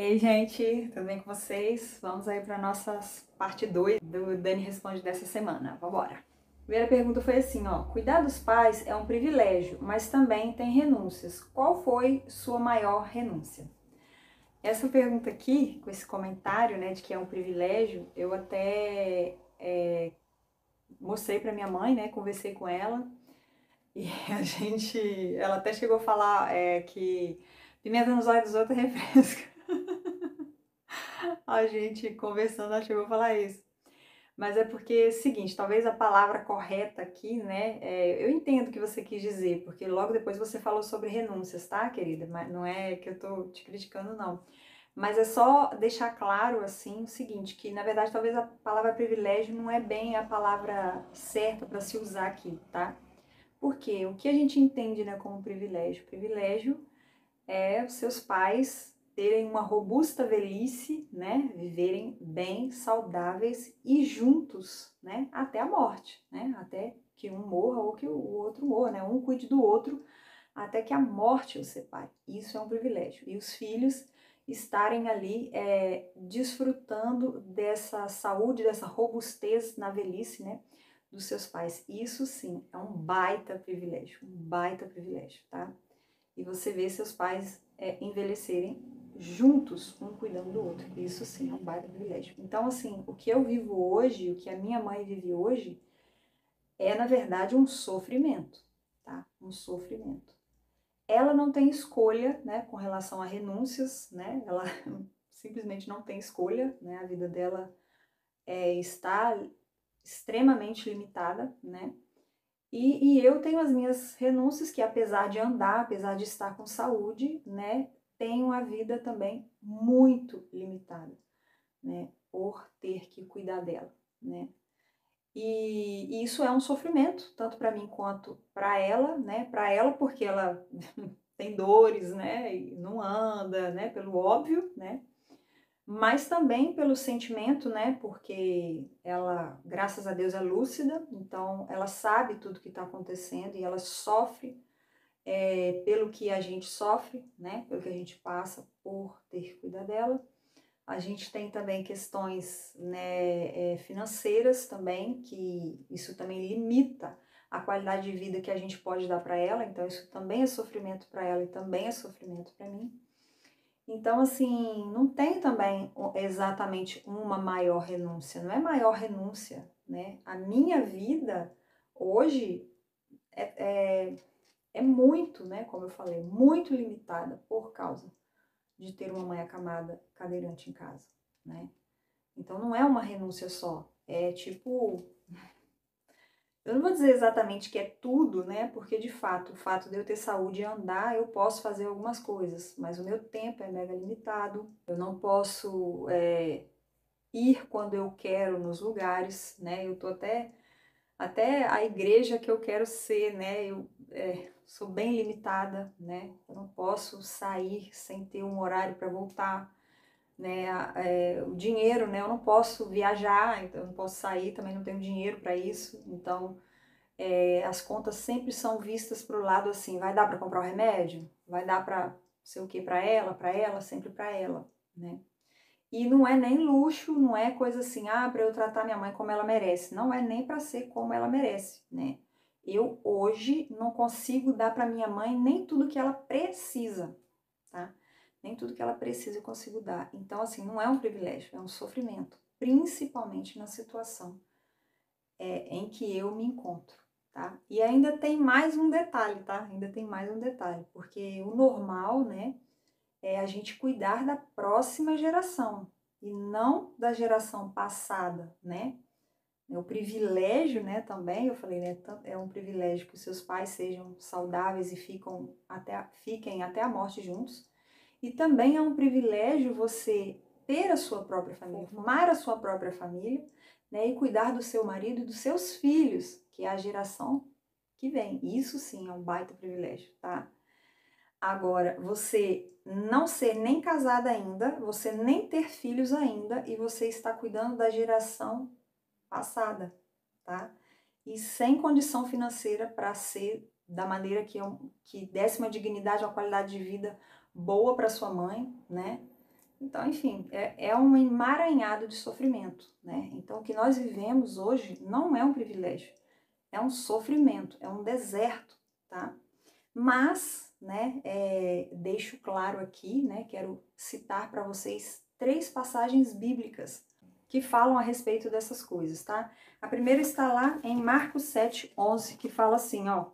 Ei, gente, tudo bem com vocês? Vamos aí para nossa parte 2 do Dani Responde dessa semana. Vambora! A primeira pergunta foi assim, ó. Cuidar dos pais é um privilégio, mas também tem renúncias. Qual foi sua maior renúncia? Essa pergunta aqui, com esse comentário, né, de que é um privilégio, eu até mostrei para minha mãe, né, conversei com ela, e ela até chegou a falar que pimenta nos olhos dos outros refresca. A gente conversando, ela chegou a falar isso. Mas é porque é o seguinte, talvez a palavra correta aqui, né? Eu entendo o que você quis dizer, porque logo depois você falou sobre renúncias, tá, querida? Mas não é que eu tô te criticando, não. Mas é só deixar claro, assim, o seguinte, que na verdade talvez a palavra privilégio não é bem a palavra certa para se usar aqui, tá? Porque o que a gente entende, né, como privilégio? Privilégio é os seus pais terem uma robusta velhice, né, viverem bem, saudáveis e juntos, né, até a morte, né, até que um morra ou que o outro morra, né, um cuide do outro até que a morte os separe. Isso é um privilégio. E os filhos estarem ali desfrutando dessa saúde, dessa robustez na velhice, né, dos seus pais. Isso sim é um baita privilégio, tá? E você vê seus pais envelhecerem juntos, um cuidando do outro. Isso sim é um baita privilégio. Então, assim, o que eu vivo hoje, o que a minha mãe vive hoje, é na verdade um sofrimento, tá? Um sofrimento. Ela não tem escolha, né, com relação a renúncias, né? Ela simplesmente não tem escolha, né? A vida dela está extremamente limitada, né? E eu tenho as minhas renúncias, que apesar de andar, apesar de estar com saúde, né, tenho a vida também muito limitada, né, por ter que cuidar dela, né. E isso é um sofrimento, tanto para mim quanto para ela, né, para ela porque ela tem dores, né, e não anda, né, pelo óbvio, né, mas também pelo sentimento, né? Porque ela, graças a Deus, é lúcida, então ela sabe tudo que está acontecendo e ela sofre pelo que a gente sofre, né? Pelo que a gente passa por ter que cuidar dela. A gente tem também questões, né, financeiras também, que isso também limita a qualidade de vida que a gente pode dar para ela, então isso também é sofrimento para ela e também é sofrimento para mim. Então, assim, não tem também exatamente uma maior renúncia, não é maior renúncia, né? A minha vida hoje é muito, né, como eu falei, muito limitada por causa de ter uma mãe acamada cadeirante em casa, né? Então não é uma renúncia só, é tipo, eu não vou dizer exatamente que é tudo, né? Porque de fato, o fato de eu ter saúde e andar, eu posso fazer algumas coisas, mas o meu tempo é mega limitado. Eu não posso ir quando eu quero nos lugares, né? Eu tô até a igreja que eu quero ser, né? Eu sou bem limitada, né? Eu não posso sair sem ter um horário para voltar, né? O dinheiro, né? Eu não posso viajar, então eu não posso sair, também não tenho dinheiro para isso, então as contas sempre são vistas para o lado assim, vai dar para comprar o remédio? Vai dar para sei o que para ela, sempre para ela, né? E não é nem luxo, não é coisa assim, para eu tratar minha mãe como ela merece. Não é nem para ser como ela merece, né? Eu hoje não consigo dar para minha mãe nem tudo que ela precisa, tá? Nem tudo que ela precisa eu consigo dar. Então, assim, não é um privilégio, é um sofrimento, principalmente na situação em que eu me encontro, tá? E ainda tem mais um detalhe, tá? Ainda tem mais um detalhe, porque o normal, né, é a gente cuidar da próxima geração e não da geração passada, né? É o privilégio, né, também, eu falei, né, é um privilégio que os seus pais sejam saudáveis e fiquem até a morte juntos. E também é um privilégio você ter a sua própria família, formar a sua própria família, né, e cuidar do seu marido e dos seus filhos, que é a geração que vem. Isso sim é um baita privilégio, tá? Agora, você não ser nem casada ainda, você nem ter filhos ainda e você está cuidando da geração passada, tá? E sem condição financeira para ser da maneira que desse uma dignidade, uma qualidade de vida boa para sua mãe, né? Então, enfim, é um emaranhado de sofrimento, né? Então, o que nós vivemos hoje não é um privilégio, é um sofrimento, é um deserto, tá? Mas, né, deixo claro aqui, né, quero citar para vocês 3 passagens bíblicas que falam a respeito dessas coisas, tá? A primeira está lá em Marcos 7:11, que fala assim, ó: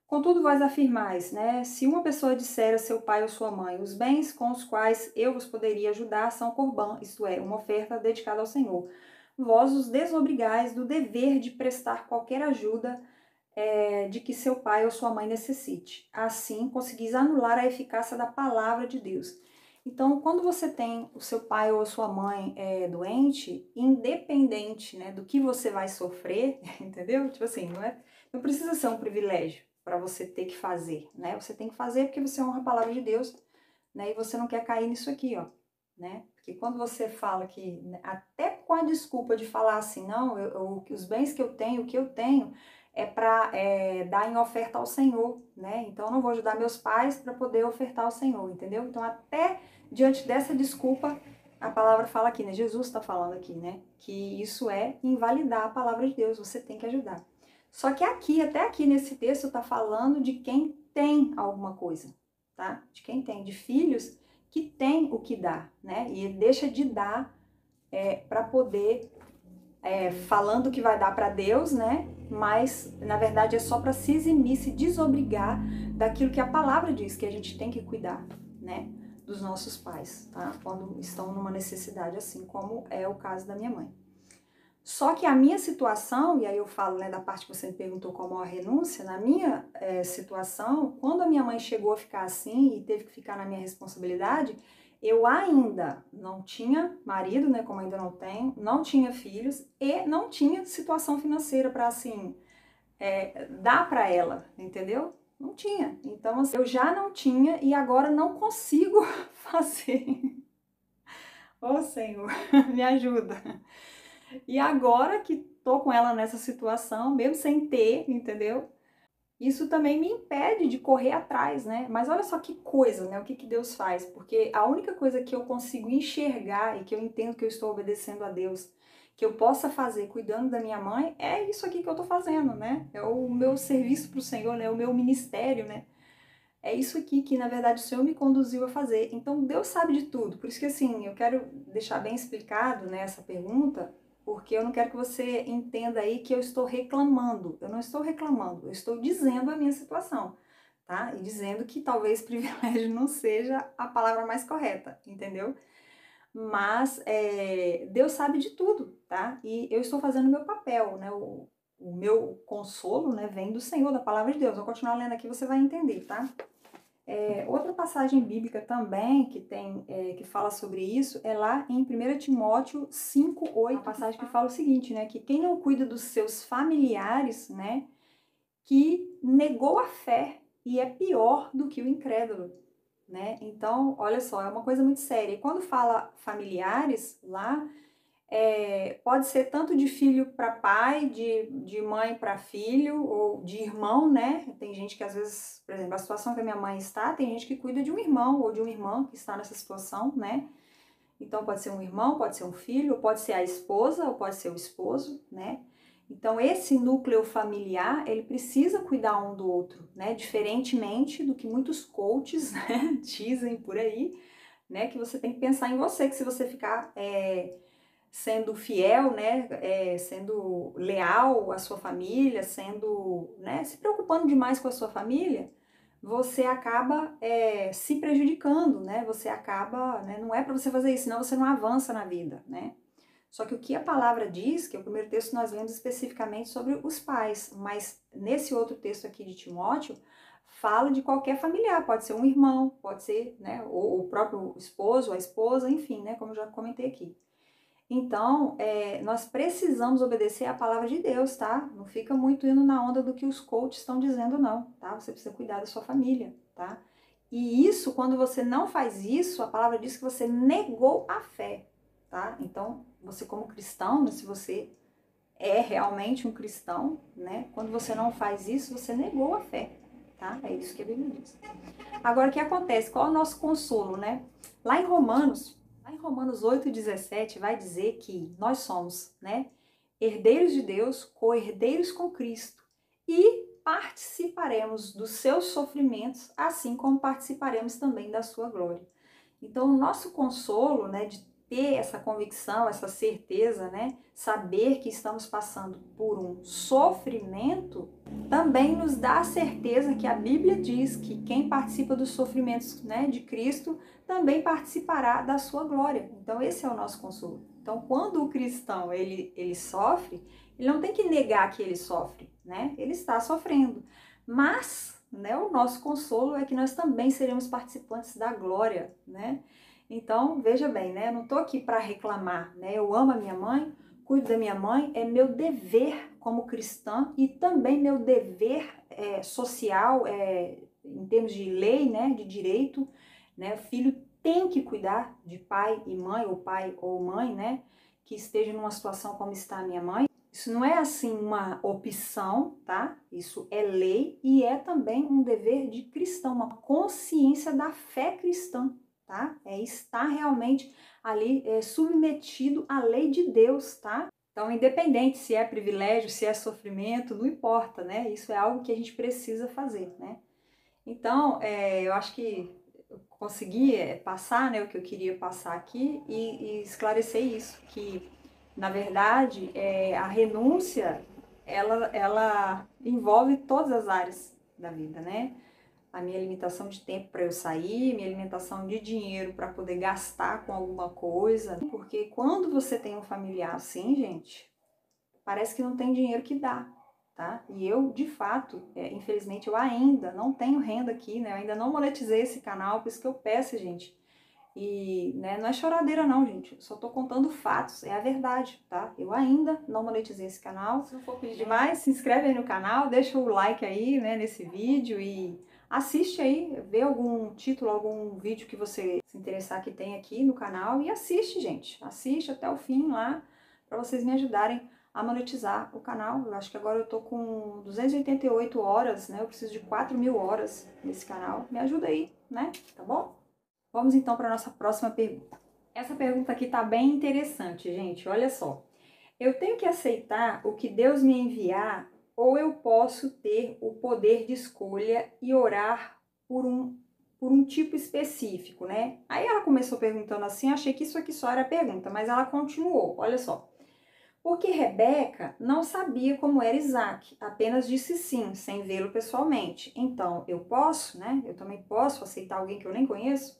contudo, vós afirmais, né? Se uma pessoa disser a seu pai ou sua mãe, os bens com os quais eu vos poderia ajudar são corbã, isto é, uma oferta dedicada ao Senhor. Vós os desobrigais do dever de prestar qualquer ajuda de que seu pai ou sua mãe necessite. Assim, conseguis anular a eficácia da palavra de Deus. Então, quando você tem o seu pai ou a sua mãe doente, independente, né, do que você vai sofrer, entendeu? Tipo assim, não precisa ser um privilégio para você ter que fazer, né? Você tem que fazer porque você honra a palavra de Deus, né? E você não quer cair nisso aqui, ó, né? Porque quando você fala que, né, até com a desculpa de falar assim, não, os bens que eu tenho, o que eu tenho, é para dar em oferta ao Senhor, né? Então eu não vou ajudar meus pais para poder ofertar ao Senhor, entendeu? Então até diante dessa desculpa, a palavra fala aqui, né? Jesus está falando aqui, né? Que isso é invalidar a palavra de Deus, você tem que ajudar. Só que aqui, até aqui nesse texto, está falando de quem tem alguma coisa, tá? De quem tem, de filhos que tem o que dar, né? E ele deixa de dar para poder falando que vai dar para Deus, né? Mas na verdade é só para se eximir, se desobrigar daquilo que a palavra diz que a gente tem que cuidar, né? Dos nossos pais, tá? Quando estão numa necessidade, assim como é o caso da minha mãe. Só que a minha situação, e aí eu falo, né, da parte que você me perguntou como a renúncia, na minha situação, quando a minha mãe chegou a ficar assim e teve que ficar na minha responsabilidade, eu ainda não tinha marido, né, como ainda não tenho, não tinha filhos e não tinha situação financeira para, assim, dar para ela, entendeu? Não tinha. Então, assim, eu já não tinha e agora não consigo fazer. Ô, Senhor, me ajuda. E agora que tô com ela nessa situação, mesmo sem ter, entendeu? Isso também me impede de correr atrás, né? Mas olha só que coisa, né? O que Deus faz? Porque a única coisa que eu consigo enxergar e que eu entendo que eu estou obedecendo a Deus, que eu possa fazer cuidando da minha mãe, é isso aqui que eu tô fazendo, né? É o meu serviço pro Senhor, né? O meu ministério, né? É isso aqui que, na verdade, o Senhor me conduziu a fazer. Então, Deus sabe de tudo. Por isso que, assim, eu quero deixar bem explicado, né, essa pergunta, porque eu não quero que você entenda aí que eu estou reclamando. Eu não estou reclamando, eu estou dizendo a minha situação, tá? E dizendo que talvez privilégio não seja a palavra mais correta, entendeu? Mas Deus sabe de tudo, tá? E eu estou fazendo o meu papel, né? O meu consolo, né, vem do Senhor, da palavra de Deus. Vou continuar lendo aqui, você vai entender, tá? Outra passagem bíblica também que tem, que fala sobre isso é lá em 1 Timóteo 5:8, uma passagem que fala o seguinte, né? Que quem não cuida dos seus familiares, né? Que negou a fé e é pior do que o incrédulo, né? Então, olha só, é uma coisa muito séria. E quando fala familiares lá, pode ser tanto de filho para pai, de mãe para filho, ou de irmão, né? Tem gente que às vezes, por exemplo, a situação que a minha mãe está, tem gente que cuida de um irmão ou de uma irmã que está nessa situação, né? Então pode ser um irmão, pode ser um filho, ou pode ser a esposa, ou pode ser o esposo, né? Então esse núcleo familiar, ele precisa cuidar um do outro, né? Diferentemente do que muitos coaches, né, dizem por aí, né? Que você tem que pensar em você, que se você ficar sendo fiel, né, sendo leal à sua família, sendo, né, se preocupando demais com a sua família, você acaba se prejudicando, né? Você acaba, né, não é para você fazer isso, senão você não avança na vida, né? Só que o que a palavra diz, que é o primeiro texto nós lemos especificamente sobre os pais, mas nesse outro texto aqui de Timóteo, fala de qualquer familiar, pode ser um irmão, pode ser, né, ou o próprio esposo, a esposa, enfim, né, como eu já comentei aqui. Então, nós precisamos obedecer à palavra de Deus, tá? Não fica muito indo na onda do que os coaches estão dizendo, não, tá? Você precisa cuidar da sua família, tá? E isso, quando você não faz isso, a palavra diz que você negou a fé, tá? Então, você como cristão, né, se você é realmente um cristão, né? Quando você não faz isso, você negou a fé, tá? É isso que a Bíblia diz. Agora, o que acontece? Qual é o nosso consolo, né? Lá em Romanos Lá em Romanos 8,17 vai dizer que nós somos, né, herdeiros de Deus, co-herdeiros com Cristo e participaremos dos seus sofrimentos, assim como participaremos também da sua glória. Então, o nosso consolo, né, de ter essa convicção, essa certeza, né, saber que estamos passando por um sofrimento, também nos dá a certeza que a Bíblia diz que quem participa dos sofrimentos, né, de Cristo também participará da sua glória. Então, esse é o nosso consolo. Então, quando o cristão ele sofre, ele não tem que negar que ele sofre, né? Ele está sofrendo. Mas, né, o nosso consolo é que nós também seremos participantes da glória, né? Então, veja bem, né? Eu não estou aqui para reclamar, né? Eu amo a minha mãe, cuido da minha mãe, é meu dever como cristã e também meu dever social, em termos de lei, né? De direito, né? O filho tem que cuidar de pai e mãe, ou pai ou mãe, né? Que esteja numa situação como está a minha mãe. Isso não é assim uma opção, tá? Isso é lei e é também um dever de cristão, uma consciência da fé cristã, tá? É estar realmente ali submetido à lei de Deus, tá? Então, independente se é privilégio, se é sofrimento, não importa, né? Isso é algo que a gente precisa fazer, né? Então, eu acho que eu consegui passar, né, o que eu queria passar aqui e esclarecer isso, que na verdade, a renúncia, ela envolve todas as áreas da vida, né? A minha limitação de tempo para eu sair, minha limitação de dinheiro para poder gastar com alguma coisa. Porque quando você tem um familiar assim, gente, parece que não tem dinheiro que dá, tá? E eu, de fato, infelizmente, eu ainda não tenho renda aqui, né? Eu ainda não monetizei esse canal, por isso que eu peço, gente. E né, não é choradeira não, gente, eu só tô contando fatos, é a verdade, tá? Eu ainda não monetizei esse canal. Se não for pedir demais, se inscreve aí no canal, deixa o like aí, né, nesse vídeo e assiste aí, vê algum título, algum vídeo que você se interessar que tem aqui no canal e assiste, gente. Assiste até o fim lá, para vocês me ajudarem a monetizar o canal. Eu acho que agora eu tô com 288 horas, né? Eu preciso de 4.000 horas nesse canal. Me ajuda aí, né? Tá bom? Vamos então para a nossa próxima pergunta. Essa pergunta aqui tá bem interessante, gente. Olha só. Eu tenho que aceitar o que Deus me enviar ou eu posso ter o poder de escolha e orar por um tipo específico, né? Aí ela começou perguntando assim, achei que isso aqui só era pergunta, mas ela continuou. Olha só. Porque Rebeca não sabia como era Isaac, apenas disse sim, sem vê-lo pessoalmente. Então, eu posso, né? Eu também posso aceitar alguém que eu nem conheço?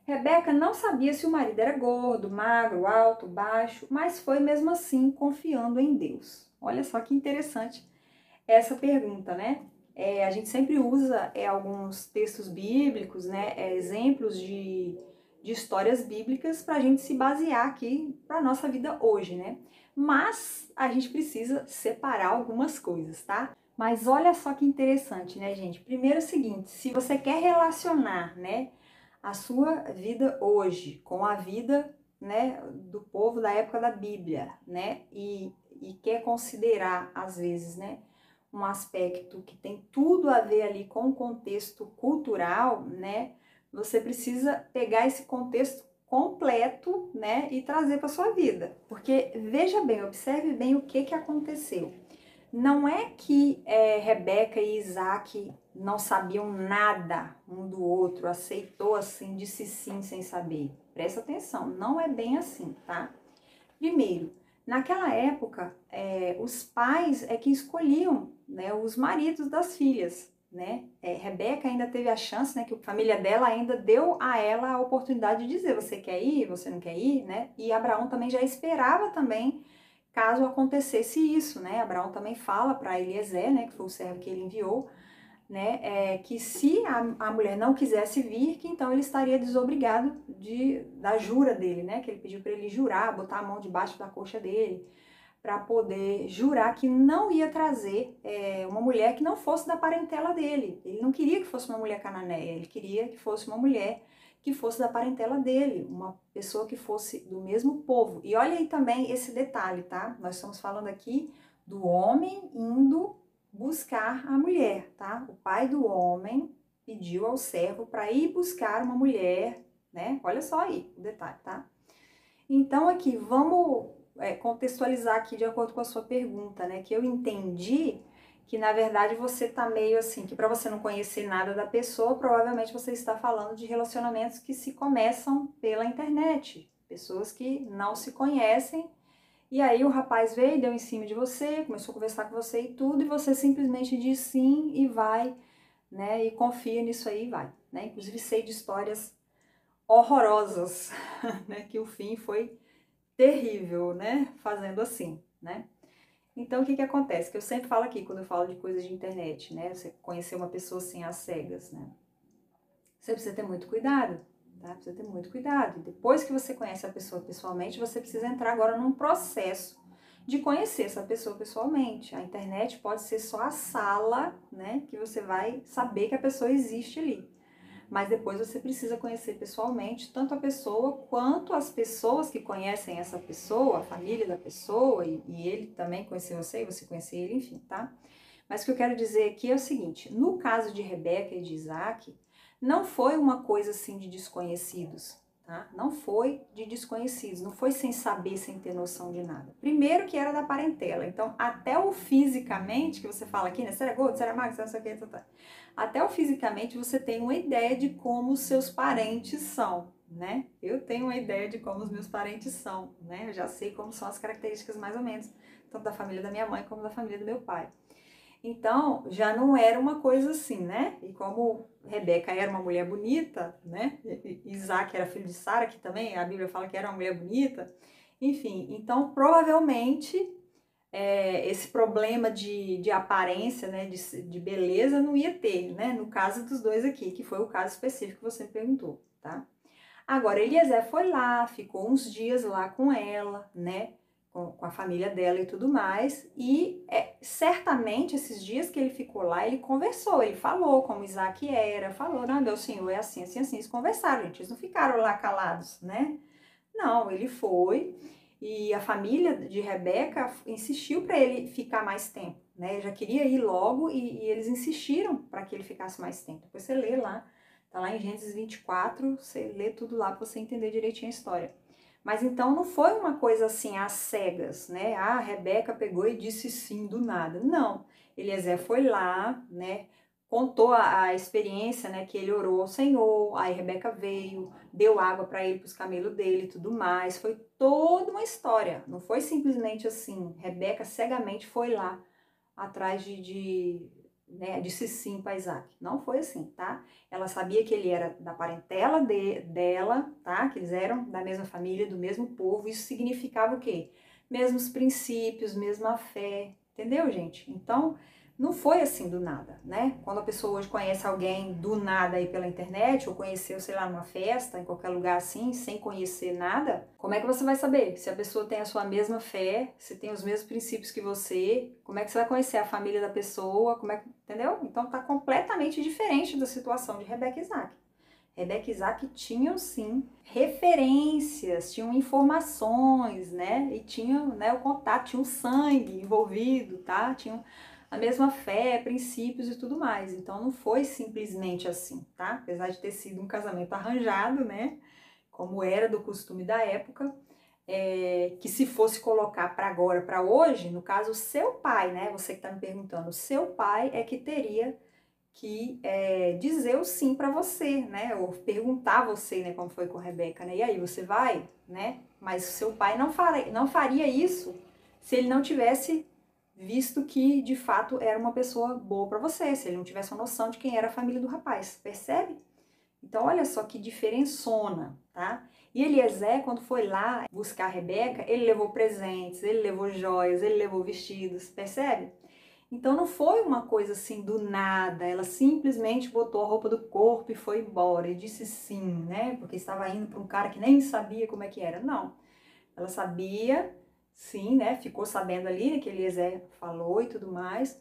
Rebeca não sabia se o marido era gordo, magro, alto, baixo, mas foi mesmo assim confiando em Deus. Olha só que interessante essa pergunta, né? A gente sempre usa alguns textos bíblicos, né? Exemplos de histórias bíblicas para a gente se basear aqui para a nossa vida hoje, né? Mas a gente precisa separar algumas coisas, tá? Mas olha só que interessante, né, gente? Primeiro é o seguinte, se você quer relacionar, né, a sua vida hoje com a vida, né, do povo da época da Bíblia, né, e quer considerar, às vezes, né, um aspecto que tem tudo a ver ali com o contexto cultural, né, você precisa pegar esse contexto completo, né, e trazer para sua vida. Porque, veja bem, observe bem o que aconteceu. Não é que Rebeca e Isaac não sabiam nada um do outro, aceitou assim, disse sim sem saber. Presta atenção, não é bem assim, tá? Primeiro, naquela época, os pais é que escolhiam, né, os maridos das filhas, né? Rebeca ainda teve a chance, né, que a família dela ainda deu a ela a oportunidade de dizer, você quer ir, você não quer ir, né? E Abraão também já esperava também caso acontecesse isso, né? Abraão também fala para Eliezer, né, que foi o servo que ele enviou, né, que se a mulher não quisesse vir, que então ele estaria desobrigado da jura dele, né, que ele pediu para ele jurar, botar a mão debaixo da coxa dele, para poder jurar que não ia trazer uma mulher que não fosse da parentela dele. Ele não queria que fosse uma mulher cananeia, ele queria que fosse uma mulher que fosse da parentela dele, uma pessoa que fosse do mesmo povo. E olha aí também esse detalhe, tá? Nós estamos falando aqui do homem indo buscar a mulher, tá? O pai do homem pediu ao servo para ir buscar uma mulher né? Olha só aí o detalhe, tá? Então aqui, vamos contextualizar aqui de acordo com a sua pergunta, né? Que eu entendi que na verdade você tá meio assim, que para você não conhecer nada da pessoa, provavelmente você está falando de relacionamentos que se começam pela internet, pessoas que não se conhecem, e aí o rapaz veio, deu em cima de você, começou a conversar com você e tudo, e você simplesmente diz sim e vai, né? E confia nisso aí e vai, né? Inclusive sei de histórias horrorosas, né? Que o fim foi terrível, né? Fazendo assim, né? Então, o que que acontece? Que eu sempre falo aqui, quando eu falo de coisas de internet, né? Você conhecer uma pessoa assim às cegas, né? Você precisa ter muito cuidado, tá? Precisa ter muito cuidado. Depois que você conhece a pessoa pessoalmente, você precisa entrar agora num processo de conhecer essa pessoa pessoalmente. A internet pode ser só a sala, né? Que você vai saber que a pessoa existe ali. Mas depois você precisa conhecer pessoalmente tanto a pessoa quanto as pessoas que conhecem essa pessoa, a família da pessoa, e ele também conhecer você, e você conhecer ele, enfim, tá? Mas o que eu quero dizer aqui é o seguinte, no caso de Rebeca e de Isaac, não foi uma coisa assim de desconhecidos, tá? Não foi de desconhecidos, não foi sem saber, sem ter noção de nada. Primeiro que era da parentela, então até o fisicamente, que você fala aqui, né? Você era gordo, você era magro, você não sei o que, tá. Até o fisicamente você tem uma ideia de como os seus parentes são, né? Eu tenho uma ideia de como os meus parentes são, né? Eu já sei como são as características mais ou menos, tanto da família da minha mãe como da família do meu pai. Então, já não era uma coisa assim, né? E como Rebeca era uma mulher bonita, né? Isaac era filho de Sara, que também a Bíblia fala que era uma mulher bonita. Enfim, então provavelmente esse problema de aparência, né? De beleza não ia ter, né? No caso dos dois aqui, que foi o caso específico que você perguntou, tá? Agora, Eliezer foi lá, ficou uns dias lá com ela, né? Com a família dela e tudo mais. E certamente esses dias que ele ficou lá, ele conversou, ele falou como Isaac era, falou, não, meu senhor é assim, assim, assim. Eles conversaram, gente, eles não ficaram lá calados, né? Não, ele foi e a família de Rebeca insistiu para ele ficar mais tempo, né? Ele já queria ir logo e eles insistiram para que ele ficasse mais tempo. Depois você lê lá, tá lá em Gênesis 24, você lê tudo lá para você entender direitinho a história. Mas então não foi uma coisa assim às cegas, né? Ah, Rebeca pegou e disse sim do nada. Não. Eliezer foi lá, né? Contou a experiência, né? Que ele orou ao Senhor, aí Rebeca veio, deu água para ele, para os camelos dele e tudo mais. Foi toda uma história. Não foi simplesmente assim. Rebeca cegamente foi lá atrás né, disse sim para Isaac. Não foi assim, tá? Ela sabia que ele era da parentela dela, tá? Que eles eram da mesma família, do mesmo povo. Isso significava o quê? Mesmos princípios, mesma fé. Entendeu, gente? Então, não foi assim do nada, né? Quando a pessoa hoje conhece alguém do nada aí pela internet, ou conheceu, sei lá, numa festa, em qualquer lugar assim, sem conhecer nada, como é que você vai saber se a pessoa tem a sua mesma fé, se tem os mesmos princípios que você? Como é que você vai conhecer a família da pessoa? Como é que, entendeu? Então tá completamente diferente da situação de Rebeca e Isaac. Rebeca e Isaac tinham sim referências, tinham informações, né? E tinham, né, o contato, tinham sangue envolvido, tá? Tinham a mesma fé, princípios e tudo mais. Então não foi simplesmente assim, tá? Apesar de ter sido um casamento arranjado, né? Como era do costume da época, que se fosse colocar para agora, para hoje, no caso, o seu pai, né? Você que está me perguntando, o seu pai é que teria que dizer o sim para você, né? Ou perguntar a você, né? Como foi com a Rebeca, né? E aí, você vai, né? Mas o seu pai não faria isso se ele não tivesse visto que de fato era uma pessoa boa para você, se ele não tivesse uma noção de quem era a família do rapaz, percebe? Então, olha só que diferençona, tá? E Eliezer, quando foi lá buscar a Rebeca, ele levou presentes, ele levou joias, ele levou vestidos, percebe? Então não foi uma coisa assim do nada, ela simplesmente botou a roupa do corpo e foi embora e disse sim, né? Porque estava indo para um cara que nem sabia como é que era. Não, ela sabia, sim, né? Ficou sabendo ali, né, que Eliezer falou e tudo mais.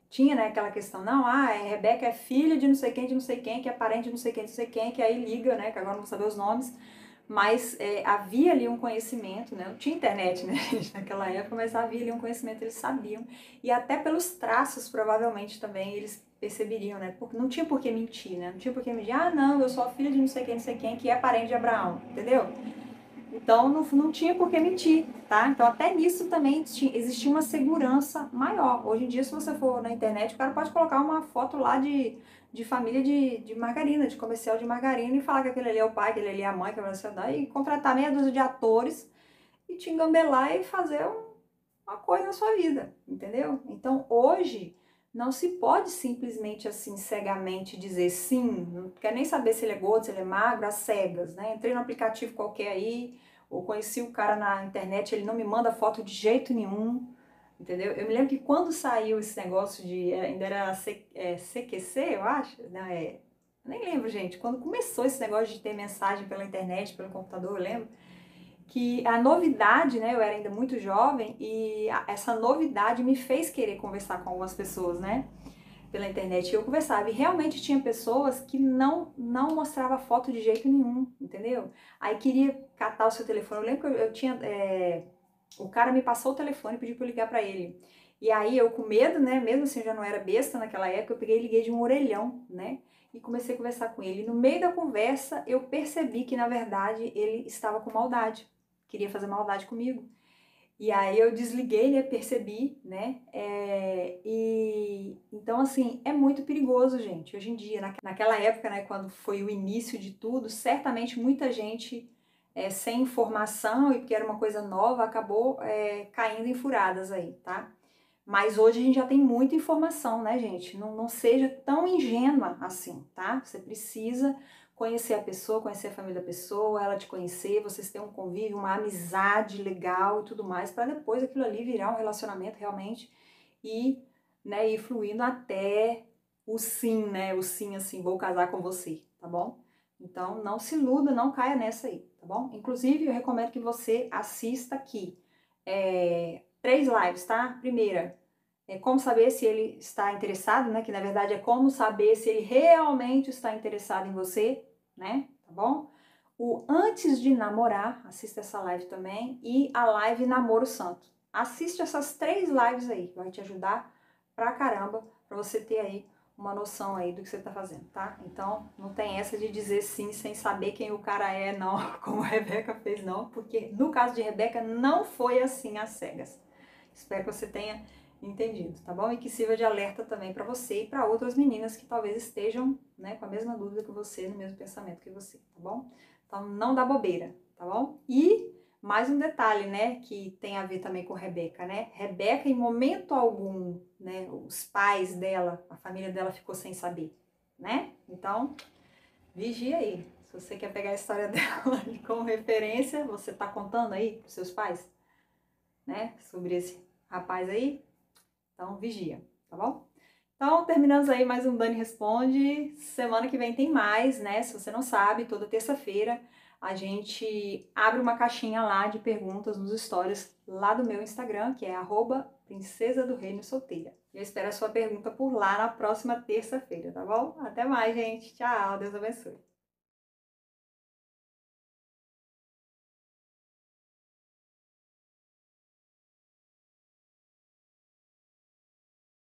Tinha, né, aquela questão, não, Rebeca é filha de não sei quem, que é parente de não sei quem, de não sei quem, que aí liga, né, que agora não vou saber os nomes, mas havia ali um conhecimento, né, não tinha internet, né, gente, naquela época, mas havia ali um conhecimento, eles sabiam, e até pelos traços, provavelmente, também, eles perceberiam, né? Porque não tinha por que mentir, né? Não tinha por que mentir. Ah, não, eu sou a filha de não sei quem, que é parente de Abraão, entendeu? Então não tinha por que mentir, tá? Então até nisso também existia uma segurança maior. Hoje em dia, se você for na internet, o cara pode colocar uma foto lá de família de margarina, de comercial de margarina, e falar que aquele ali é o pai, que aquele ali é a mãe, que aquele ali é e contratar meia dúzia de atores e te engambelar e fazer uma coisa na sua vida, entendeu? Então hoje não se pode simplesmente assim cegamente dizer sim, não quer nem saber se ele é gordo, se ele é magro, às cegas, né? Entrei no aplicativo qualquer aí, ou conheci o cara na internet, ele não me manda foto de jeito nenhum, entendeu? Eu me lembro que quando saiu esse negócio de, ainda era CQC, eu acho, né? Nem lembro, gente, quando começou esse negócio de ter mensagem pela internet, pelo computador, eu lembro, que a novidade, né, eu era ainda muito jovem e essa novidade me fez querer conversar com algumas pessoas, né, pela internet. E eu conversava e realmente tinha pessoas que não mostrava foto de jeito nenhum, entendeu? Aí queria catar o seu telefone. Eu lembro que eu tinha, o cara me passou o telefone e pediu para eu ligar para ele. E aí eu com medo, né, mesmo assim eu já não era besta naquela época, eu peguei e liguei de um orelhão, né, e comecei a conversar com ele. E no meio da conversa eu percebi que na verdade ele estava com maldade, queria fazer maldade comigo. E aí eu desliguei, né, percebi, né, e então assim, é muito perigoso, gente, hoje em dia, naquela época, né, quando foi o início de tudo, certamente muita gente sem informação e porque era uma coisa nova, acabou caindo em furadas aí, tá? Mas hoje a gente já tem muita informação, né, gente? Não seja tão ingênua assim, tá? Você precisa conhecer a pessoa, conhecer a família da pessoa, ela te conhecer, vocês terem um convívio, uma amizade legal e tudo mais, para depois aquilo ali virar um relacionamento realmente e, né, ir fluindo até o sim, né? O sim, assim, vou casar com você, tá bom? Então, não se iluda, não caia nessa aí, tá bom? Inclusive, eu recomendo que você assista aqui 3 lives, tá? Primeira, como saber se ele está interessado, né? Que na verdade é como saber se ele realmente está interessado em você, né? Tá bom? O antes de namorar, assista essa live também, e a live Namoro Santo. Assiste essas 3 lives aí, vai te ajudar pra caramba, pra você ter aí uma noção aí do que você tá fazendo, tá? Então, não tem essa de dizer sim sem saber quem o cara é, não, como a Rebeca fez, não, porque no caso de Rebeca não foi assim às cegas. Espero que você tenha entendido, tá bom? E que sirva de alerta também para você e para outras meninas que talvez estejam, né, com a mesma dúvida que você, no mesmo pensamento que você, tá bom? Então não dá bobeira, tá bom? E mais um detalhe, né, que tem a ver também com Rebeca, né? Rebeca, em momento algum, né, os pais dela, a família dela ficou sem saber, né? Então, vigia aí. Se você quer pegar a história dela como referência, você tá contando aí pros seus pais, né, sobre esse rapaz aí? Então, vigia, tá bom? Então, terminamos aí mais um Dani Responde. Semana que vem tem mais, né? Se você não sabe, toda terça-feira a gente abre uma caixinha lá de perguntas nos stories lá do meu Instagram, que é @princesa do reino solteira. Eu espero a sua pergunta por lá na próxima terça-feira, tá bom? Até mais, gente. Tchau, Deus abençoe.